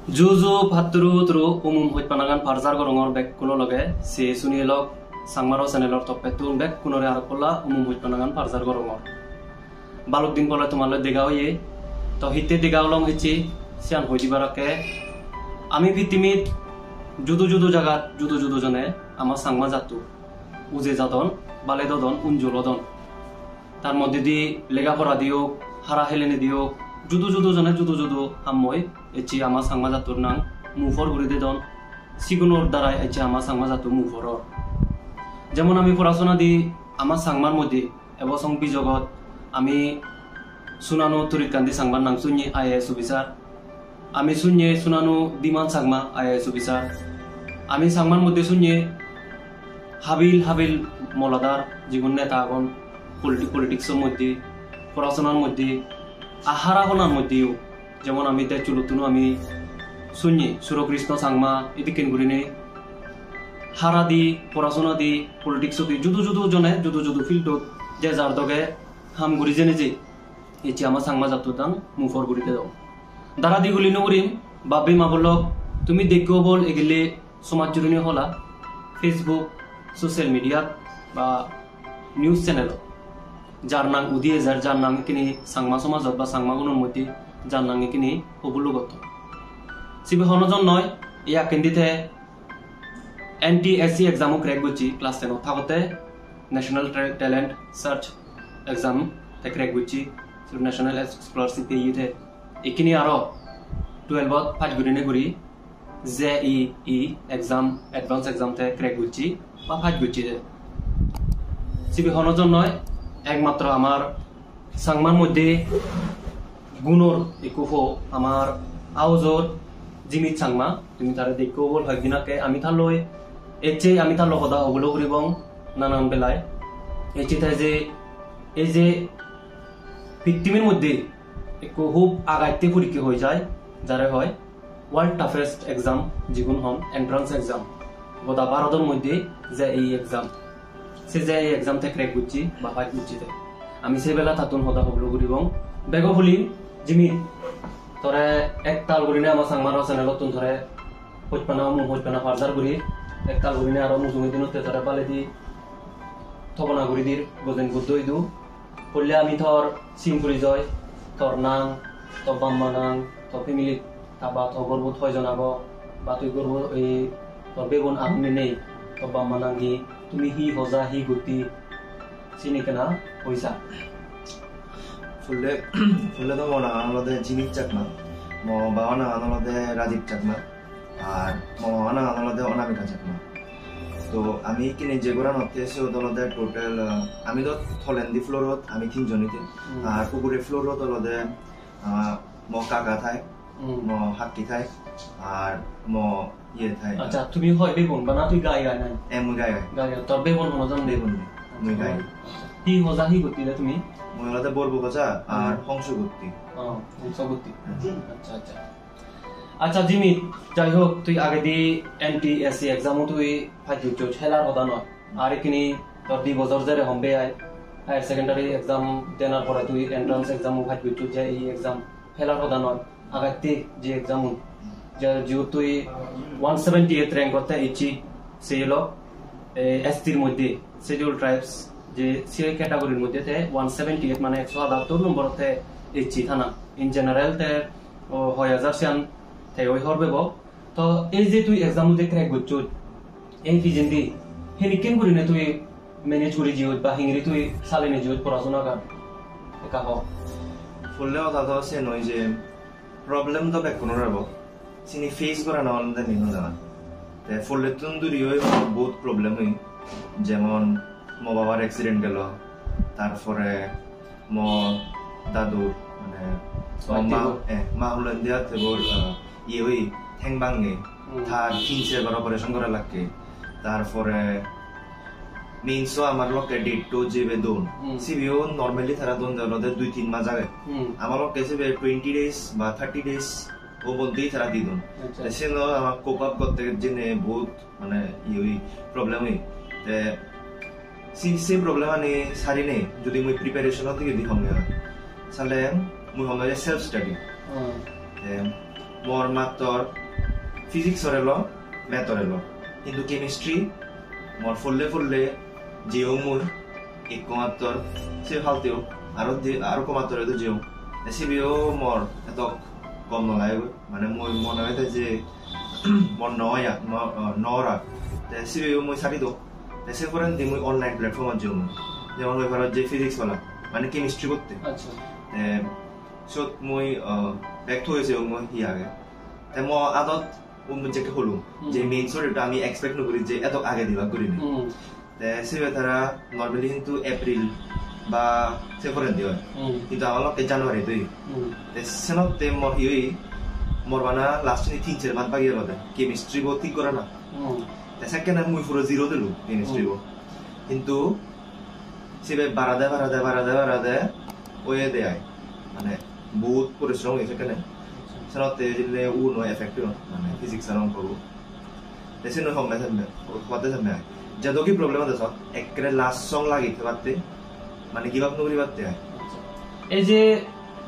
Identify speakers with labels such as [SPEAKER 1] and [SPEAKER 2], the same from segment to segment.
[SPEAKER 1] Juju patru tru hoi panangan parzar gorongor bek kuno loge si sunilok sangmaro senelor topetun bek kuno re arakola hoi panangan parzar gorongor. Baluk din pole tumallo degao ye to hitte degao long hichi sian hoi dibarake ami bitimit judu jagat judu jone ama sangma jatu uze jadon bale dodon unjulodon tar modde di lega pora diok hara helene diok judu jone judu hammoi echi ama sangma jatur nang mufor guride don sigunor darai echi ama sangma jatu muforor jemon ami porashona di ama sangmar modde ebosong bijogot ami sunano turikandi sangman nang sunyi IAS officer ami sunye sunano diman sangma IAS officer ami sangman modde sunye habil moladar jigun neta agon politics modde porashonar modde ahara honar modde jemon ami te chulutunu ami sunye surokristo sangma idiken gurine hara di porashona di politics di judu jone judu field je jar doge ham guri jene je echi ama sangma jatudang mufor gurite daw dara di guli nurim babbe mabolok tumi dekko bol egile somaj juruni hola Facebook social media ba news channel jar nang udie jar nang kini sangma somajot ba sangma gunor moti jar nang kini hobulugot sibe honojon noy iya kendite NTSC exam crack guchi class 10 thagote national talent search exam te crack guchi national scholarship yite ikini aro 12 5 gurine guri JEE exam advanced exam te crack guchi বা 5 গুছি দে CB হনজন নয় একমাত্র আমার সাংমার মধ্যে গুণর ইকুফো আমার আউজর জিমিত সাংমা তুমি তারে দেখো বল হগদিনাকে আমি থালই এচে আমি থাল হদা হবলো করিবং নানান বেলায় এচে তাই যে এই যে পৃথিবীর মধ্যে একটু খুব আগাইতে পরীক্ষা হয়ে যায় যারা হয় ওয়ার্ল্ড টাফেস্ট এক্সাম যেগুন হন এন্ট্রান্স এক্সাম গোটা ভারতের মধ্যে যে এই এক্সাম সে যে এই এক্সাম তে ক্র্যাক করছি বা ফাইট করছি আমি সেই বেলা তাতুন হদা হবলো করিবং বেগ ফুলি জিমি তোরে এক তাল করিনে আমার সাংমার চ্যানেলত তুন ধরে হইপানা ফার্জার করি এক তাল করিনে আর মুজুমি দিনতে তোরে পালে দি থবনা করি দির গজেন বুদ্ধ ইদু করলে আমি তোর সিম পরিচয় তোর নাং তোর বাম্মা নাং তোর ফ্যামিলি তাবা তোর গর্ব ছয়জন আগ বা তুই গর্ব এই তোর বেগুন আমি নেই তোর বাম্মা নাঙ্গি তুমি হি হজা হি গতি চিনি কেনা পয়সা
[SPEAKER 2] ফুলে তো মনে আনলদে জিনিস চাকমা মো বাবা না আনলদে রাজীব চাকমা আর মো মামা না আনলদে অনামিকা চাকমা তো আমি কিনে যেগুলা নতে এসে ওদলদে টোটাল আমি তো থলেন্দি ফ্লোরত আমি তিনজনিতে আর পুকুরে ফ্লোরত ওলদে ম কাকা থাই ম হাক্কি থাই আর ম ইয়ে থাই
[SPEAKER 1] আচ্ছা তুমি হয় বেগুন বানা তুই গাই গাই নাই
[SPEAKER 2] মুই গাই
[SPEAKER 1] তোর বেগুন হনজন
[SPEAKER 2] বেগুন মুই গাই
[SPEAKER 1] হি হজা হি গতি রে তুমি
[SPEAKER 2] মুই ওলদে বলবো কথা আর হংসগতি
[SPEAKER 1] হংসগতি আচ্ছা আচ্ছা জিমি যাই হোক তুই আগে দি NTSC এক্সামও তুই ফাইট চো খেলার কথা নয় আর এখানে তোর 2 বছর ধরে হম্বে আয় হায়ার সেকেন্ডারি এক্সাম দেনার পরে তুই এন্ট্রান্স এক্সামও ফাইট চো যে এই এক্সাম খেলার কথা নয় আগাতে যে এক্সাম যে তুই 178 র্যাঙ্ক করতে ইচ্ছি সেই হলো STর মধ্যে শিডিউল ট্রাইবস যে সি ক্যাটাগরির মধ্যে 178 মানে 178 নম্বরতে ইচ্ছি থানা ইন জেনারেল তে 6000 সিয়ান তাই ওই হরবে তো এই যে তুই এক্সাম যে ক্র্যাক করছ এই ফিজেন্দি হেনি কেন করি না তুই ম্যানেজ করি জিও বা হিংরি তুই সালেনে জিও পড়াশোনা কর একা হ
[SPEAKER 2] ফুললে কথা তো আছে নয় যে প্রবলেম তো বেক কোনো রাব সিনি ফেস করা না হলে নিনো জানা তে ফুললে তুন্দুরি হই বহুত প্রবলেম হই যেমন মো বাবার অ্যাক্সিডেন্ট গেল তারপরে মো দাদু মানে মা হলেন দিয়া তেবর ইয়ে ঠেং ভাঙে তার 3 বার অপারেশন করা লাগে তারপরে মিনসো আমার লোকে ডেট তো যেবে দোন সিবিও নরমালি তারা দোন দেওয়াতে 2-3 মাস আগে আমার লোকে সেবে 20 ডেজ বা 30 ডেজ ও বলতেই তারা দি দোন সেন আমার কোপ আপ করতে জেনে বহুত মানে ইয়ে প্রবলেম হই তে সি প্রবলেম আনি সারি নেই যদি মই প্রিপারেশন থেকে দি হমে সালে মই হমে সেলফ স্টাডি মোর মাত্র ফিজিক্সর এলো ম্যাথর এলো কিন্তু কেমিস্ট্রি মোর ফুললে যেও মুই এক মাত্র সে ফালতেও আরো কমাত্র এতো যেও সিবিও মোর এত কম নলায় মানে মই মনে হয় যে মোর নরা সিবিও মই সারি দো সে করেন দি মই অনলাইন প্ল্যাটফর্ম যেও যেমন ওই ভারত যে ফিজিক্স वाला মানে কেমিস্ট্রি করতে
[SPEAKER 1] আচ্ছা
[SPEAKER 2] সত মই ব্যাক হয়েছে মই হি আগে তে ম আদত যেকে হলো যে মেইন স্টোরিটা আমি এক্সপেক্ট নকরি যে এত আগে দিবা করিনি তে সিবে তারা নরমালি কিন্তু এপ্রিল বা সেপ্টেম্বর দিও কিন্তু আমার লোকে জানুয়ারি দুই তে সেনত তে মর হি মোর বানা লাস্ট নি 3-4 মাস বাকি হলো কেমিস্ট্রি বো ঠিক করে না তে সেকেন্ড আমি পুরো জিরো দিলু কেমিস্ট্রি বো কিন্তু সিবে বাড়াদে ওয়ে দেয় মানে বহুত পরিশ্রম হয়েছে কেন সেনতে জিলে উনো এফেক্টিভ মানে ফিজিক্স আর অঙ্ক দেশে নয় হবে থাকবে হতে থাকবে যত কি প্রবলেম আছে সব একরে লাস্ট সং লাগিতে পারতে মানে গিভ আপ নকরি পারতে
[SPEAKER 1] এই যে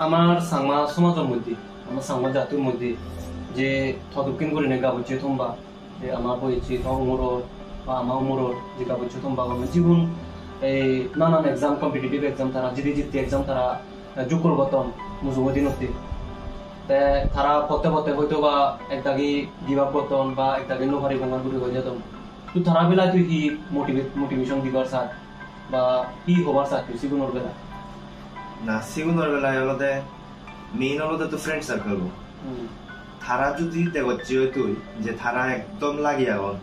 [SPEAKER 1] আমার সাংমা সমাজের মধ্যে আমার সাংমা জাতির মধ্যে যে থদকিন করে নে গাবুচ্ছে থম্বা যে আমার বইছি উমরর বা আমার উমরর যে গাবুচ্ছে থম্বা আমার জীবন এই নানান এক্সাম কম্পিটিটিভ এক্সাম তারা জিতে এক্সাম তারা জুকুর গতন মুজুমদিনতে তে তারা পড়তে হয়তো বা একদাগি গিভ আপ করতন বা একদাগি নোহারি ভাঙার গুলি হয়ে যেত তুই তারা বেলা তুই কি মোটিভেশন দিবার সাথ বা কি হবার সাথ তুই সিগুনোর বেলা
[SPEAKER 2] না সিগুনোর বেলায় হলতে মেইন হলতে তো ফ্রেন্ড সার্কেল তারা যদি দেখছি তুই যে তারা একদম লাগিয়া গন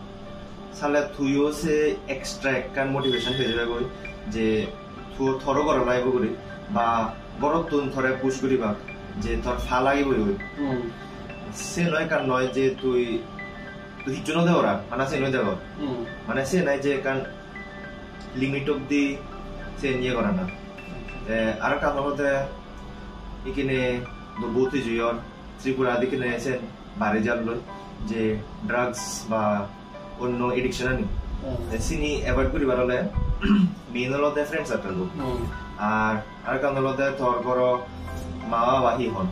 [SPEAKER 2] সালে তুইও সে এক্সট্রা একখান মোটিভেশন হয়ে যাবে কই যে থর করা লাগবে করি বা বড় তুন থরে পুশ করিবা যে তোর ফা লাগিব সে নয় কারণ নয় যে তুই হিজনো দেওয়া মানে সে নয় দেওয়া মানে সে নাই যে কারণ লিমিট অব্দি সে নিয়ে করা না আর কারণ হতে এখানে বহুত জুয়র ত্রিপুরা দিকে এসে বাড়ি জানলো যে ড্রাগস বা অন্য এডিকশন আনি চিনি এভয়েড করিবার হলে মেইন হলতে ফ্রেন্ড সার্কেল আর কারণ হলতে তোর বড় মা বাবা হি হন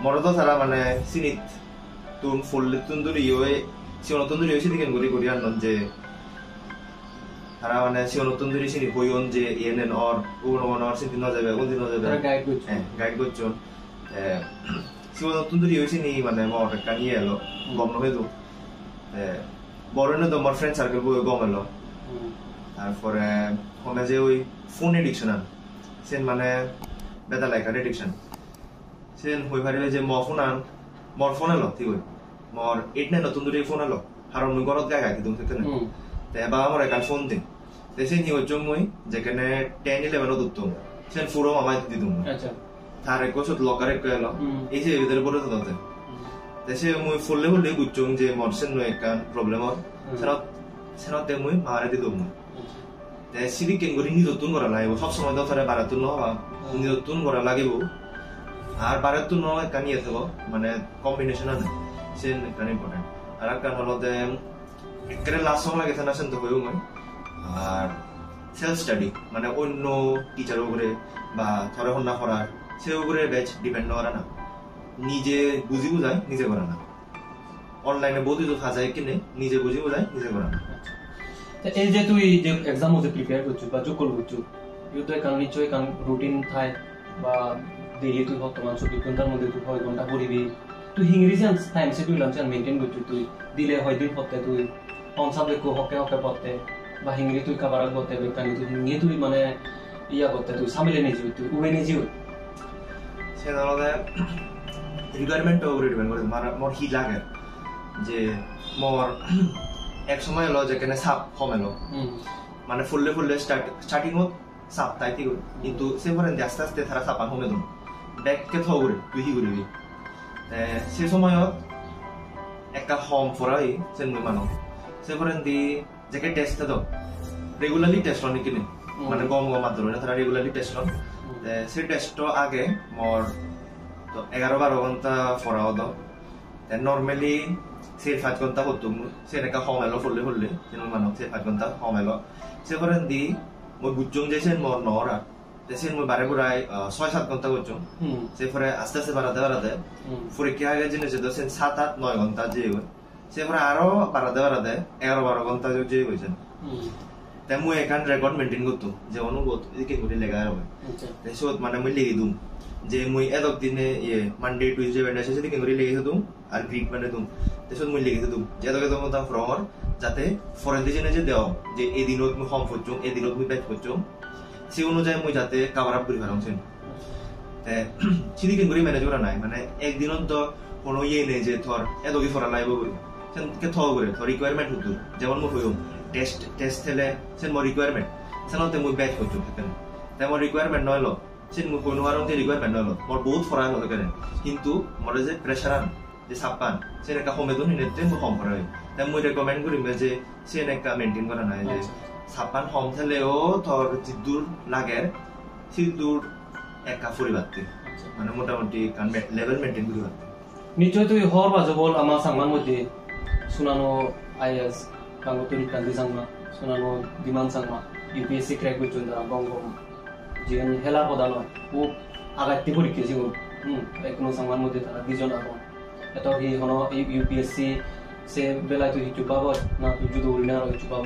[SPEAKER 2] মরদ তারা মানে চিনিত তুন ফুললে তুন্দুরি সিওনতুন্দুরি সিদিকেন করি আনন যে তারা মানে সিওনতুন্দুরি চিনি হইন যে এন অর উনর চিন্তি ন যাবে কোন দিন ন যাবে গাইড করছন সিওনতুন্দুরি চিনি মানে মর একটা নিয়ে এলো গম নহে তো বড় না তো আমার ফ্রেন্ড সার্কেল বই গম এলো তারপরে হমে যে ওই ফোন এডিকশন আন সেন মানে বেদা লাইকার এডিকশন সেন হই পারিবে যে মর ফোন এলো ঠিক হই মর 8-9 নতুন দূরে ফোন এলো কারণ মুই ঘরত গায় গায় তুমি থেকে তে বা আমার একাল ফোন দিন দেশে নিও জমুই যেখানে 10-11 দুত্তম সেন পুরো মামাই দিতুম আচ্ছা তার একশত লকারে কইলো এই যে এদের বড় তো দতে দেশে মুই ফুললে গুচ্চং যে মরসেন নয় কান প্রবলেম হয় সেনতে মুই মারে দিতুম তে সিরি কেন গরি নিজতুন করা লাগিব সব সময় দফারে বারাতুন হওয়া নিজতুন করা লাগিব আর বারাতুন নয় কানিয়ে থাকো মানে কম্বিনেশন আছে সেন কান ইম্পর্টেন্ট আর কান হলতে একরে লাস্ট সং লাগে না সেন তো হইও মই আর সেলফ স্টাডি মানে অন্য টিচার উপরে বা থরে হন্না করা সে উপরে ব্যাচ ডিপেন্ড করা না নিজে বুঝি বুঝায় নিজে করা না অনলাইনে বহুত কিছু খাজায় কিনে নিজে বুঝি বুঝায় নিজে করা না
[SPEAKER 1] এই যে তুই যে এক্সাম হতে প্রিপেয়ার করছিস বা যোগ করছিস ইউ তো কারণ নিশ্চয়ই কারণ রুটিন থাই বা ডেইলি তুই বর্তমান 24 ঘন্টার মধ্যে তুই 6 ঘন্টা পড়িবি তুই ইংরেজি টাইম শিডিউল আনসার মেইনটেইন করছিস তুই দিলে হয় দিন পড়তে তুই অন সাবজেক্ট হকে পড়তে বা ইংরেজি তুই কভার করতে বেকানি তুই নিয়ে তুই মানে ইয়া করতে তুই সামলে নিয়ে যাবি তুই উবে নিয়ে যাবি
[SPEAKER 2] সে ধরলে রিকোয়ারমেন্ট ওভার ডিপেন্ড করে মোর হি লাগে যে মোর এক সময় হলো যেখানে সাপ কমেলো মানে ফুললে স্টার্টিং হোক সাপ তাই ঠিক কিন্তু সে পরে আস্তে আস্তে তারা সাপা কমে দিল ব্যাগকে থ করে তুই হি করবি সে সময় একটা হোম ফরাই সে মুই মানো সে পরে দি যেকে টেস্ট দাও রেগুলারলি টেস্ট লন কিনে মানে গম মাত্র তারা রেগুলারলি টেস্ট লন সে টেস্ট আগে মোর তো 11-12 ঘন্টা ফরাও দাও নর্মালি সে 5 ঘন্টা হতো সে একটা হমেলো ফুললে সে মানুষ সে 5 ঘন্টা হমেলো সে করেন দি মই বুঝং যে মোর নরা দেশের মই বারে বুড়াই 6-7 ঘন্টা করছো সে পরে আস্তে আস্তে বাড়াতে পরীক্ষা আগে জেনে যে দশেন 7-8-9 ঘন্টা যে সে পরে আরো বাড়াতে 11-12 ঘন্টা যে হয়েছেন তাই মই এখান রেকর্ড মেনটেন করতো যে অনুবোধ এদিকে করে লেখা হবে দেশত মানে মই লিখে দিম যে মই এদক দিনে মানডে টুইসডে ওয়েডনেসডে সেদিকে করে লিখে দিম আর গ্রিক মানে দিম দেশত মই লিখে দিম যে এদক এদক মতো ফ্রমর যাতে ফরেন দিনে যে দেও যে এই দিনত মই কম করছো এই দিনত মই ব্যাচ করছো সে অনুযায়ী মই যাতে কভার আপ করে ফেলামছেন সেদিকে করে ম্যানেজ করা নাই মানে একদিনত তো কোনো নেই যে ধর এদকি ফরা লাইব সেনকে থ করে ধর রিকোয়ারমেন্ট হতো যেমন মই হইম টেস্ট থেলে সেন মই রিকোয়ারমেন্ট সেনতে মই ব্যাচ করছো থাকেন তাই মই রিকোয়ারমেন্ট নইল সেন মই কোনো আর রিকোয়ারমেন্ট নইল মোর বহুত ফরা হতে পারে কিন্তু মোর যে প্রেসার আন যে সাপান সেন একটা কমেদন হিনেতে মই কম করা হয় তাই মই রেকমেন্ড করিম যে সেন একটা মেনটেন করা নাই যে সাপান কম থেলেও ধর দূর লাগে দূর একা পরিবারতে মানে মোটামুটি লেভেল মেনটেন করি পারতে
[SPEAKER 1] নিশ্চয় তুই হর বাজবল আমার সাংমার মধ্যে শুনানো আইএস বাংলাদেশ কান্দি সাংমা শুনানো বিমান সাংমা ইউপিএসসি ক্র্যাক করছেন তারা বঙ্গম যেন হেলা প্রধান হয় ও আগাইতে পরীক্ষা ছিল কোনো সাংমার মধ্যে তারা দুজন আগন এত কি হন ইউপিএসসি সে বেলায় তুই হিচু পাব না তুই যদি উড়ি না হিচু পাব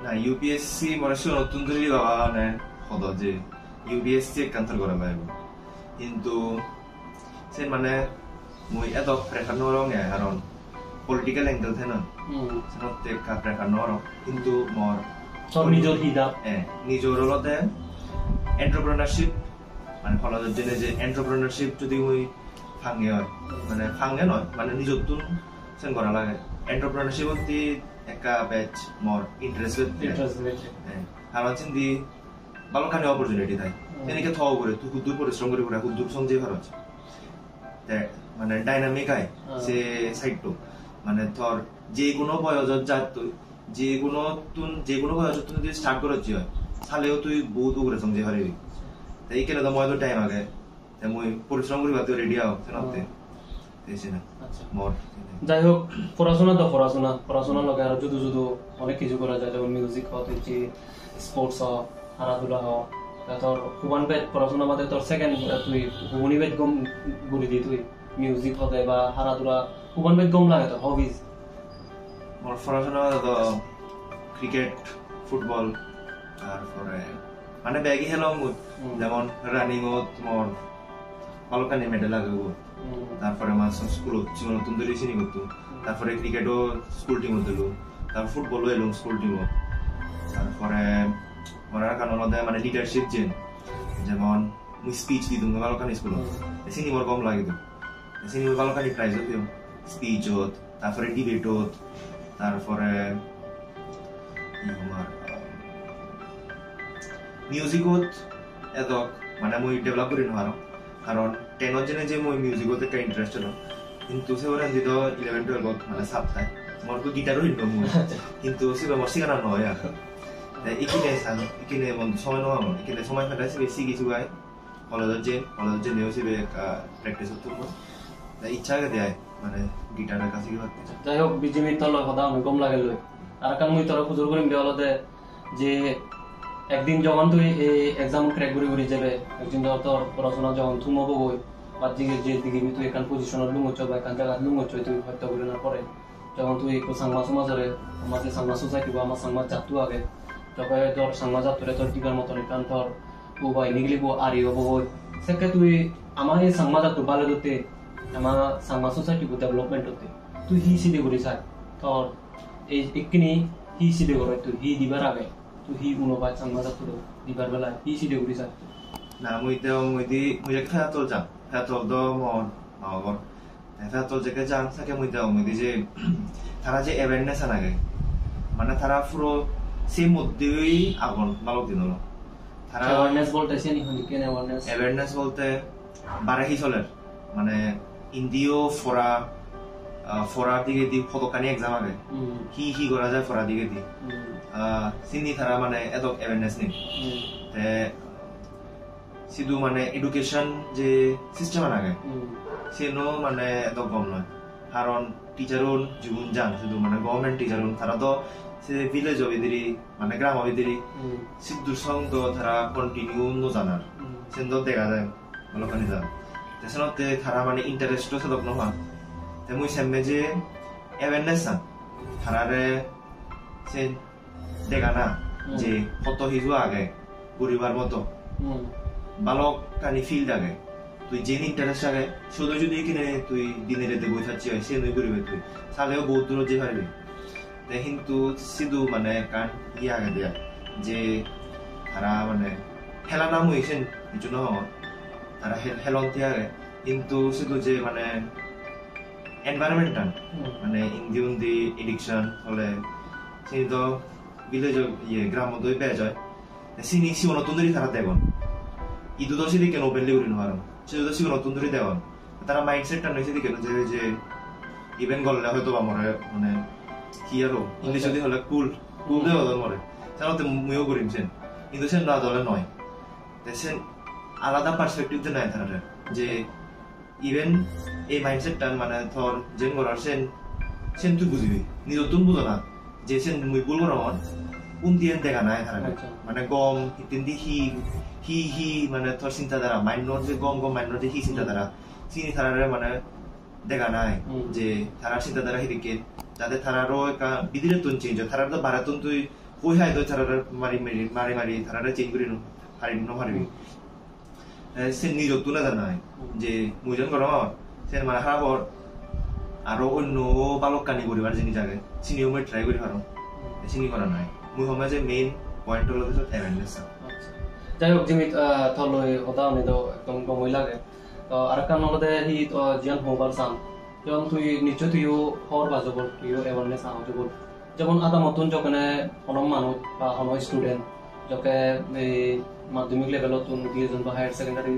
[SPEAKER 2] না ইউপিএসসি মানে নতুন ধরি বাবা মানে হদ যে ইউপিএসসি কান্তর করা পাইব কিন্তু সে মানে মই এত প্রেফার নরং কারণ পলিটিক্যাল এঙ্গেল থাকে না সেনতে কা প্রেফার নরং কিন্তু মোর
[SPEAKER 1] সব নিজর হিদা
[SPEAKER 2] নিজর হলতে এন্টারপ্রেনারশিপ মানে ফলাদের জন্য যে এন্টারপ্রেনারশিপ যদি মই ফাঙ্গে হয় মানে ফাঙ্গে নয় মানে নিজতুন সেন করা লাগে এন্টারপ্রেনারশিপ হতে একটা ব্যাচ মোর ইন্টারেস্টেড কারণ চিন্তি ভালোখানি অপরচুনিটি থাকে তেনেকে থ করে তুই খুদ্দুর পরিশ্রম করে খুদ্দুর সঞ্চয় খরচ মানে ডাইনামিক আয় সে সাইডটো মানে ধর যে কোনো বয়সত যা তুই যে কোনো বয়সত তুই যদি স্টার্ট করছি হয় তাহলেও তুই বহুত উপরে সঞ্চয় হারিবি তাই এই কেন তো মই তো টাইম আগে তাই মই পরিশ্রম করি তুই রেডি আও সেনতে
[SPEAKER 1] যাই হোক পড়াশোনা লগে আর যুদু অনেক কিছু করা যায় যেমন মিউজিক হচ্ছে স্পোর্টস হোক খেলাধুলা হোক তোর হুবান বেদ পড়াশোনা বাদে তোর সেকেন্ড তুই হুবনি বেদ গম গুলি দি তুই মিউজিক হতে বা খেলাধুলা হুবান বেদ গম লাগে তোর হবিজ
[SPEAKER 2] মোর পড়াশোনা তো ক্রিকেট ফুটবল তারপরে মানে ব্যাগি খেলাম যেমন রানিং মোর ভালোখানি মেডেল লাগে তারপরে আমার স্কুল নতুন ধরে চিনি করতো তারপরে ক্রিকেটও স্কুল টিম দিল তারপর ফুটবলও এলাম স্কুল টিমও তারপরে মরার কারণ মানে লিডারশিপ যেমন স্পিচ দিতাম ভালোখানি স্কুল চিনি মোর কম লাগে চিনি মোর ভালোখানি প্রাইজও দিও স্পিচত তারপরে ডিবেটত তারপরে মিউজিকত এদক মানে মই ডেভেলপ করি নোৱাৰো কারণ 10 জনে যে মই মিউজিকত একটা ইন্টারেস্ট হলো কিন্তু সেওরা যেটা 11-12 মানে সাবটাই মোর তো গিটারও হিন্দ মই কিন্তু সেবা মোর শিখানো নয় আর তাই এখানে বন্ধু সময় নয় আমার এখানে সময় কাটাইছে বেশি কিছু গায় কলেজের যে নেও সেবে প্র্যাকটিস করতে তাই ইচ্ছা আগে দেয় মানে গিটারের কাছে গিয়ে
[SPEAKER 1] যাই হোক বিজিমির তল কথা আমি কম লাগে লই আর কারণ মুই তোরা খুজুর করিম দেওয়ালতে যে একদিন যখন তুই এই এক্সাম ক্র্যাক করে যাবে একদিন তোর পড়াশোনা যখন থুমবো বই বা দিকে যে দিকে তুই এখান পজিশনের লুঙ্গচ বা এখান জায়গা লুঙ্গচ তুই হত্যা করে না পরে যখন তুই সাংমা সমাজরে আমাদের সাংমা সোসাইটি বা আমার সাংমা জাতু আগে তখন তোর সাংমা জাতুরে তোর দিবার মতন এখান তোর ও বা নিগলিব আরি হবো বই সেকে তুই আমার এই সাংমা জাতু ভালো করতে আমার সাংমা সোসাইটি ডেভেলপমেন্ট হতে তুই হি সিধে করে চাই তোর এই একনি হি সিধে করে তুই হি দিবার আগে হি উনবাই সাংমাজা তুলো দিবার বেলা হি সিধে উড়ি যায়
[SPEAKER 2] না মই খেয়াতল যাম খেয়াতল দ মন মাগর খেয়াতল যেকে যাম থাকে মই যে তারা যে অ্যাওয়ারনেস আনাগে মানে তারা পুরো সেই মধ্যেই আগুন বালক দিন হলো তারা
[SPEAKER 1] অ্যাওয়ারনেস বলতে সেনি হলি কেন
[SPEAKER 2] অ্যাওয়ারনেস বলতে বারাহি চলের মানে ইন্ডিও ফরার দিকে দি ফটোকানি এক্সাম আগে কি করা যায় ফরার দিকে দি চিনি তারা মানে এত অ্যাওয়ারনেস নেই শুধু মানে এডুকেশন যে সিস্টেম আগে সেনো মানে এত গম নয় কারণ টিচারুন জীবন জান শুধু মানে গভর্নমেন্ট টিচারুন তারা তো সে ভিলেজ অবিদিরি মানে গ্রাম অবিদিরি সিদ্ধুর সঙ্গ তারা কন্টিনিউ ন জানার সেন দেখা যায় বলখানি যান তেসনতে তারা মানে ইন্টারেস্ট সদক নহয় তে মুই সেমে যে অ্যাওয়ারনেস আন তারারে সে দেখা না যে কত হিজু আগে পরিবার মতো বালক কানি ফিল্ড আগে তুই যে ইন্টারেস্ট আগে শুধু যদি কিনে তুই দিনে রেতে বই থাকছি হয় সে নই করিবে তুই তাহলেও বহুত দূর যে পারবি কিন্তু সিধু মানে কান ইয়ে আগে দেয়া যে তারা মানে খেলা নাম হয়েছেন এই জন্য তারা হেলন আগে কিন্তু শুধু যে মানে এনভায়রনমেন্টাল মানে ইন্দি উন্দি এডিকশন হলে সেই তো ভিলেজ ইয়ে গ্রাম দই পেয়ে যায় সিনি সি নতুন ধরে তারা দেখুন ইদু তো সেদিকে নোবেলি করি নোয়ার সেদিকে তো সি নতুন ধরে দেখুন তারা মাইন্ডসেটটা নয় সেদিকে যে ইভেন্ট করলে হয়তো আমার মানে কি আরো ইংলিশ যদি হলে কুল দেওয়া মরে তাহলে মুইও করিমছেন কিন্তু সে না দলে নয় সে আলাদা পার্সপেক্টিভ নাই তারা যে ইভেন এই মাইন্ডসেটটা মানে ধর যেন করার সেন তুই বুঝবি নিজের তুন বুঝো না যে সেন মুই ভুল করার কোন দিয়ে দেখা নাই তারা মানে গম হিতেন্দি হি মানে তোর চিন্তাধারা মাইন্ডর যে গম মাইন্ডর যে হি চিন্তাধারা চিনি তারারে মানে দেখা নাই যে তারার চিন্তাধারা হিদিকে যাতে তারারও একটা বিধিরে তুন চেঞ্জ হয় তারার তো বারাতুন তুই কই হাই তো তারার মারি তারারে চেঞ্জ করি পারবি সে নিজের তুলে জানায় যে মুজন গরম সে মানে খারাপ আরো অন্য বালক কানি করিবার জিনিস আগে চিনিও মই ট্রাই করি পারো চিনি করা নাই মুই সময় যে মেইন পয়েন্ট হলো অ্যাওয়ারনেস
[SPEAKER 1] যাই হোক জিমিত থলই হতা আমি তো একদম গমই লাগে তো আর কান হলদে হি তো জিয়ান হবার চান যেমন তুই নিশ্চয় তুইও হওয়ার বাজবল তুইও অ্যাওয়ারনেস আহজবল যেমন আদা মতন যখনে কোনো মানুষ বা কোনো স্টুডেন্ট যকে এই মাধ্যমিক লেভেলত দিয়ে এজন বা হায়ার সেকেন্ডারি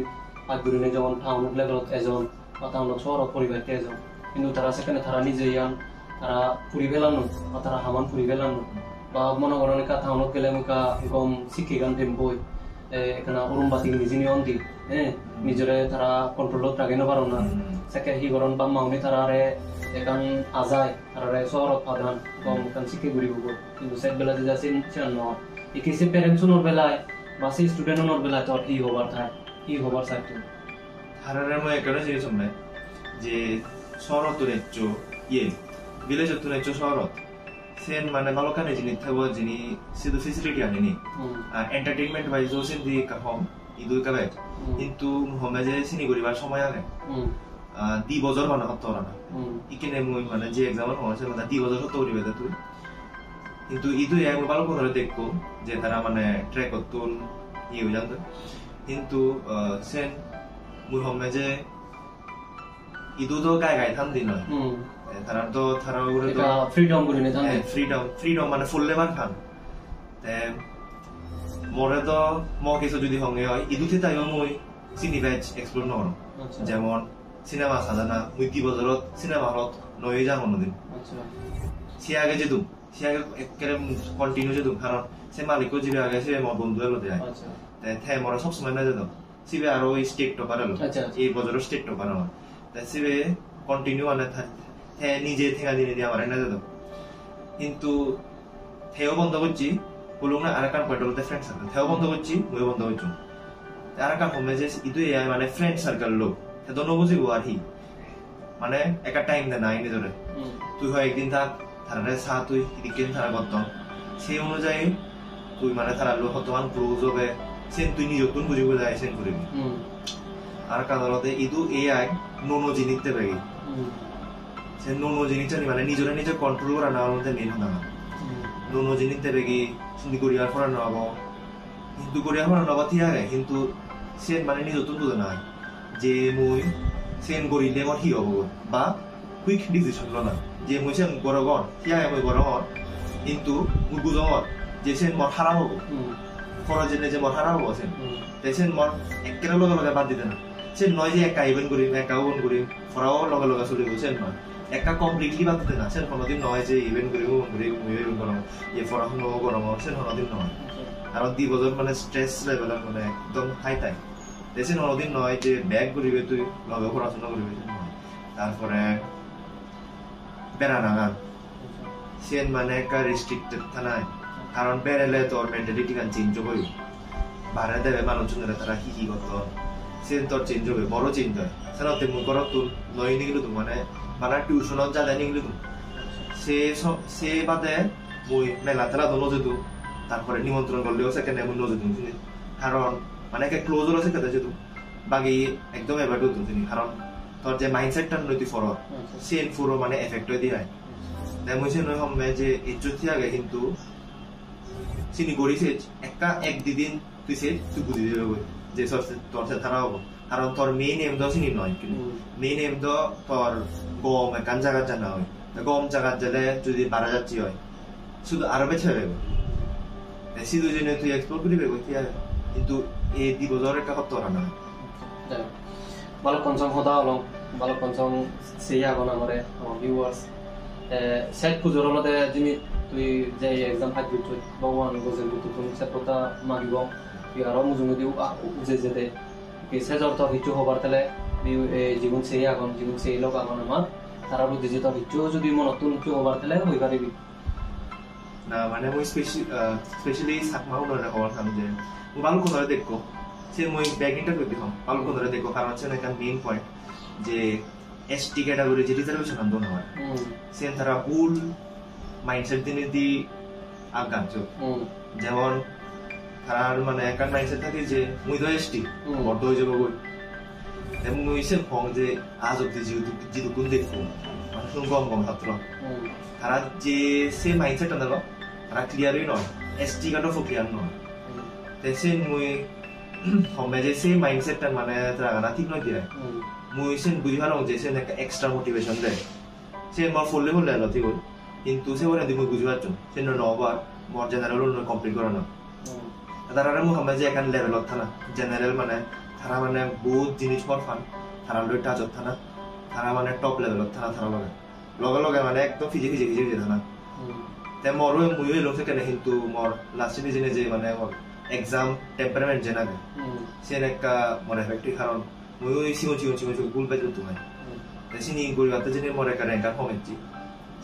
[SPEAKER 1] আগবঢ়িনে যেমন টাউন লেভেলত এজন বা টাউনত চহৰত পৰিবাৰকে এজন কিন্তু তারা সেখানে তারা নিজে ইয়ান তারা ফুরি ফেলানো বা তারা হামান ফুরি ফেলানো বা মনে করেন একা টাউনত গেলে মুখা গম শিখি গান টেম্পই এখানে অরুণ বাতি নিজে নিয়ন দি নিজরে তারা কন্ট্রোলত রাখিনো পারো না সেকে হি গরণ বা মাউনি তারারে এখান আজায় তারারে চহৰত পাদান গম এখান শিখি ঘুরিব কিন্তু সেট বেলা যে যাচ্ছে ন ইকিসে প্যারেন্টসুনোর বেলায় বা সেই স্টুডেন্টনোর বেলায় তোর হি হবার চাইতো
[SPEAKER 2] হারারে মই একটা জিনিস শুনলে যে শহরত নেচ্ছো ইয়ে ভিলেজত নেচ্ছো শহরত সেন মানে বালকানে জিনিস থাকবো যিনি শুধু ফেসিলিটি আনেনি আর এন্টারটেইনমেন্ট ওয়াইজ সেন দি কাহম ইদুই কাবে কিন্তু হমে যে সিনি করিবার সময় আগে 2 বছর মানে হতো না ইকেনে মই মানে যে এক্সাম্পল হচ্ছে মানে 2 বছর হতো করিবে তুই কিন্তু ইদুই আমি ভালো করে দেখবো যে তারা মানে ট্র্যাক করতুন ইয়ে হয়ে যাবে কিন্তু সেন মুই হমে যে ইদু তো গায় থাম দিন নয় তারা তো তারা
[SPEAKER 1] ফ্রিডম করে নিতাম
[SPEAKER 2] ফ্রিডম মানে ফুল লেবার খান মরে তো কিছু যদি হঙ্গে হয় ইদুতে তাইও মই চিনি ভেজ এক্সপ্লোর নকৰো যেমন সিনেমা সাজানা মুই 2 বছৰত সিনেমা হলত নয়ে যাম কোনদিন সে আগে যেতুম সে আগে একেবারে কন্টিনিউ যেতুম কারণ সে মালিকও যাবে আগে সে মোর বন্ধু এলো দেয় তাই মোর সব সময় না যেতাম সিবে আরো স্টেট টপার এলো এই বছরের স্টেট টপার আমার তাই সিবে কন্টিনিউ আনে নিজে থেকা দিনে দিয়ে আমার না যেত কিন্তু থেও বন্ধ করছি বলুন না আর কান পয়েন্ট হতে ফ্রেন্ড সার্কেল থেও বন্ধ করছি মই বন্ধ করছি আর কান কমে যে ইদু এআই মানে ফ্রেন্ড সার্কেল লোক তে দনো বুঝিবো আর হি মানে একটা টাইম দে নাই নিজরে তুই হয় একদিন থাক তারারে সা তুই দিকেন তারা করত সেই অনুযায়ী তুই মানে তারা লোক হতমান ক্লোজ হবে সেন তুই নিজে তুন বুঝিবো যায় সেন করিবি আর কান হতে ইদু এআই নোনো জিনিস দেবে সে নোনো জিনিসটা মানে নিজরে নিজে কন্ট্রোল করা না মধ্যে মেন না নোনো জিনিস দেবে কি সুন্দর করিয়ার পড়া নব কিন্তু করিয়ার পড়া নব ঠিক আছে কিন্তু সে মানে নিজে তুন বুঝে না যে মুই সেন করিলে মর হি হব বা কুইক ডিসিশন ল না যে মুই সেন গরগন ঠিক আছে মুই গরগন কিন্তু মুই বুঝমর যে সেন মর খারাপ হব পড়া জেনে যে মর খারাপ হব সেন মর একের লগে লগে বাদ দিতে না সে নয় যে একা ইভেন্ট করি একা ওন করি পড়াও লগে লগে চলে গেছে নয় একা কমপ্লিটলি বাদ দিতে না সে কোনোদিন নয় যে ইভেন্ট করি ওন করি ইভেন্ট করো ইয়ে পড়াশুনো গরম সে কোনোদিন নয় আর 2 বছর মানে স্ট্রেস লেভেল মানে একদম হাই টাইম দেশে কোনোদিন নয় যে ব্যাগ করিবে তুই লগে পড়াশোনা করিবে তারপরে বেড়ানাগান সেন মানে একটা রেস্ট্রিক্টেড থানায় কারণ বেড়ালে তোর মেন্টালিটি গান চেঞ্জ হই বাড়া দেবে মানুষজনের তারা কি করতো সেন তোর চেঞ্জ হবে বড় চেঞ্জ হয় সেন তেমন করো তোর নয় নিগলো তো মানে টিউশনত যা দেয় নিগলো তো সে বাদে মই মেলা তেলা তো নজেতু তারপরে নিমন্ত্রণ করলেও সেখানে এমন নজেতু কারণ মানে একটা ক্লোজ হলো সেখানে যেত বাকি একদম এবার তুমি কারণ তোর যে মাইন্ডসেটটা নৈতিক ফরক সেন পুরো মানে এফেক্ট হয়ে দিয়ে তাই মই সে নয় হমে যে ইজ্জত আগে কিন্তু চিনি গড়িছে একটা এক দুদিন তুই সে তুই বুঝি দিবে বই যে তোর সে ধারা হবো কারণ তোর মেইন এম দ চিনি নয় কিন্তু মেইন এম দ তোর গম একান জায়গার জানা হয় গম জায়গার জেলে যদি বাড়া যাচ্ছি হয় শুধু আরো বেছে দেবে শুধু জেনে তুই এক্সপ্লোর করিবে কিন্তু এই দিবজর একটা হতো না
[SPEAKER 1] ভালো কনসাম হতা হলো ভালো কনসাম সেই আগন আমারে আমার ভিউয়ার্স সেট পুজোর হলতে যিনি তুই যে এক্সাম হাত দিচ্ছ ভগবান গোজেন কিন্তু তুমি সেটা মাগিব তুই আরো মুজুঙ্গি দিও উজে যেতে সে জ্বর তো হিচু হবার তাহলে জীবন সেই আগন জীবন সেই লোক আগন আমার তারা বুদ্ধি যে তোর হিচু যদি মনত উঁচু হবার তাহলে হই পারিবি
[SPEAKER 2] না মানে মই স্পেশালি সাকমাও নয় হওয়ার কারণ যে ভালো কোনো দেখো সে মই ব্যাক ইন্টারভিউ দিলাম ভালো কোনো দেখো কারণ হচ্ছে একটা মেইন পয়েন্ট যে এসটি ক্যাটাগরি যে রিজার্ভেশন আন্দোলন হয় সে তারা ভুল মাইন্ডসেট দিনে দি আগান যেমন তার মানে একটা মাইন্ডসেট থাকে যে মুই তো এসটি বড় হয়ে যাবো বই এবং মুই সে ফং যে আজ অব্দি যেহেতু গুণ দেখবো মানুষ গম গম ছাত্র তারা যে সে মাইন্ডসেট আনলো তারা ক্লিয়ারই নয় এসটি কার্ডও ক্লিয়ার নয় তাই সে মুই হমে যে সে মাইন্ডসেটটা মানে তারা ঠিক নয় দিয়ে মুই সেন বুঝি পারো যে সেন একটা এক্সট্রা মোটিভেশন দেয় সে মর ফললে হলে এলো ঠিক কিন্তু সে বলে মুই বুঝি পারছো সে নবার মর জেনারেল কমপ্লিট করে না তারা মুই হমে যে এখান লেভেলত থানা জেনারেল মানে তারা মানে বহুত জিনিস পর ফান তারা লই টাচত থানা তারা মানে টপ লেভেলত থানা তারা লগে লগে মানে একদম ফিজি থানা তাই মরও মুইও এলো সেখানে কিন্তু মর লাস্ট দিনে যে মানে এক্সাম টেম্পারমেন্ট যে নাগে সে একটা মনে এফেক্টিভ কারণ মুইও সিমন ভুল পাইতে তোমায় চিনি গরিবাতে জেনে মরে একটা র্যাঙ্কার কমেছি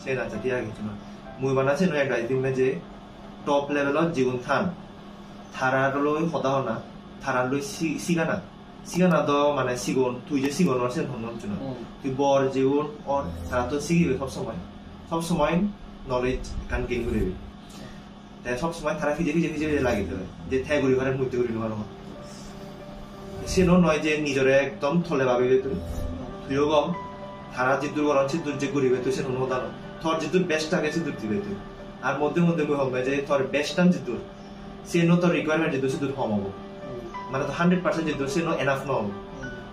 [SPEAKER 2] সে না চাতিয়া কিছু না মুই বানাছে নয় একটা দিমে যে টপ লেভেলত জীবন থান থারালৈ সদাহ না থারালৈ সিগানা তো মানে সিগন তুই যে সিগন আছে ধন্য না তুই বর জীবন অর তারা তো শিখিবে সব সময় নলেজ কান গেইন করিবি তাই সব সময় তারা ফিজে লাগিতে হয় যে ঠাই ঘুরি ঘরে মূর্তি করি নেওয়ার সেনো নয় যে নিজরে একদম থলে ভাবিবে তুইও গম তারা যিদুর গরম সিদ্ধুর যে ঘুরিবে তুই সেনো নদান তোর যিদুর বেস্ট থাকে সিদ্ধুর দিবে তুই আর মধ্যে মই হবে যে তোর বেস্ট টান যিদুর সেনো তোর রিকোয়ারমেন্ট যিদুর সিদ্ধুর কম হবো মানে তো 100% যিদুর সেনো এনাফ নহব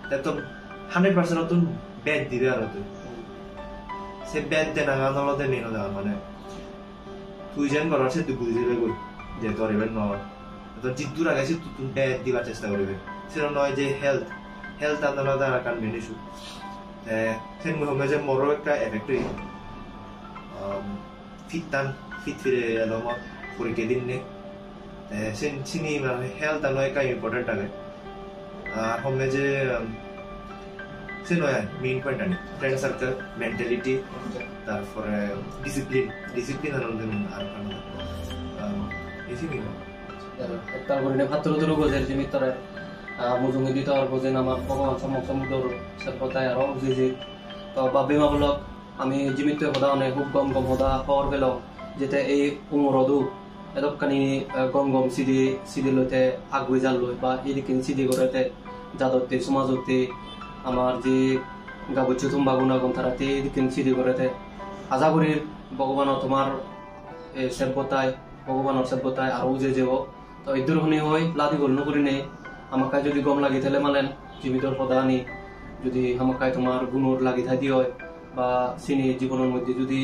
[SPEAKER 2] তাই তোর 100% তোর ব্যাড দিবে আর তুই সে ব্যাড দে নাগা নলতে মেনো দেওয়া মানে তুই যেন করার সে তুই বুঝে যাবে কই যে তোর এবার নয় তোর জিদ্দুর আগে তুই ব্যাড দিবার চেষ্টা করবে সেরকম নয় যে হেলথ আন্দোলন দ্বারা কান বেনিসু সে মুহম্মদ যে মরো একটা এফেক্ট ফিট ফিরে এলো মত পরীক্ষা দিন নে চিনি মানে হেলথ আনো একটা ইম্পর্টেন্ট আগে আর হমে যে সে নয় মেইন পয়েন্ট আনি ফ্রেন্ড সার্কেল মেন্টালিটি তারপরে ডিসিপ্লিন আর এসি নিব
[SPEAKER 1] তারপরে ভাতর গোজের যে মিত্রে মুজুঙ্গি দিতে আর গোজেন আমার ভগবান সমুদ্র সভ্যতায় আরো বুঝেছি তো বাবিমা বলক আমি জিমিত সদা অনেক খুব গম সদা হওয়ার পেল যেতে এই উমরদু এদকানি গম সিদি লইতে আগুই জাল লই বা এইদিন সিদি করেতে যাদতে সমাজতে আমার যে গাবুচ্ছু তুম বাগুনা গম তারাতে এইদিন সিদি করেতে আজাগুড়ির ভগবানের তোমার সভ্যতায় আরো বুঝে যাব তো এই দুর্ঘনি হই লাদি গল নকরি নেই আমাকে যদি গম লাগি তাহলে মালেন জীবিতর পদা আনি যদি আমাকে তোমার গুণর লাগি থাকি হয় বা চিনি জীবনের মধ্যে যদি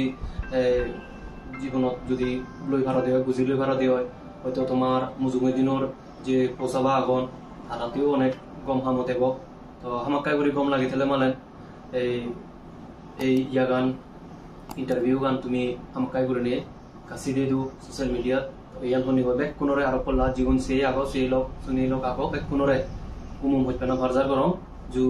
[SPEAKER 1] জীবনত যদি লই ভাড়া দেওয়া হয় বুঝি লই ভাড়া দেওয়া হয় হয়তো তোমার মুজুমের দিনের যে পোষাবা আগন তারাতেও অনেক গম হামত দেব তো আমাকে করে গম লাগি তাহলে মালেন এই ইয়া গান ইন্টারভিউ গান তুমি আমাকে করে নিয়ে কাছি দিয়ে দিও সোশ্যাল মিডিয়াত ইয়ান শুনিব বেগ কোনোৰে আৰু পল্লা জীৱন সেই আগো সেই লোক শুনি লোক আগো বেগ কোনোৰে উমুম হৈ পেনা ভাৰ্জাৰ কৰম জু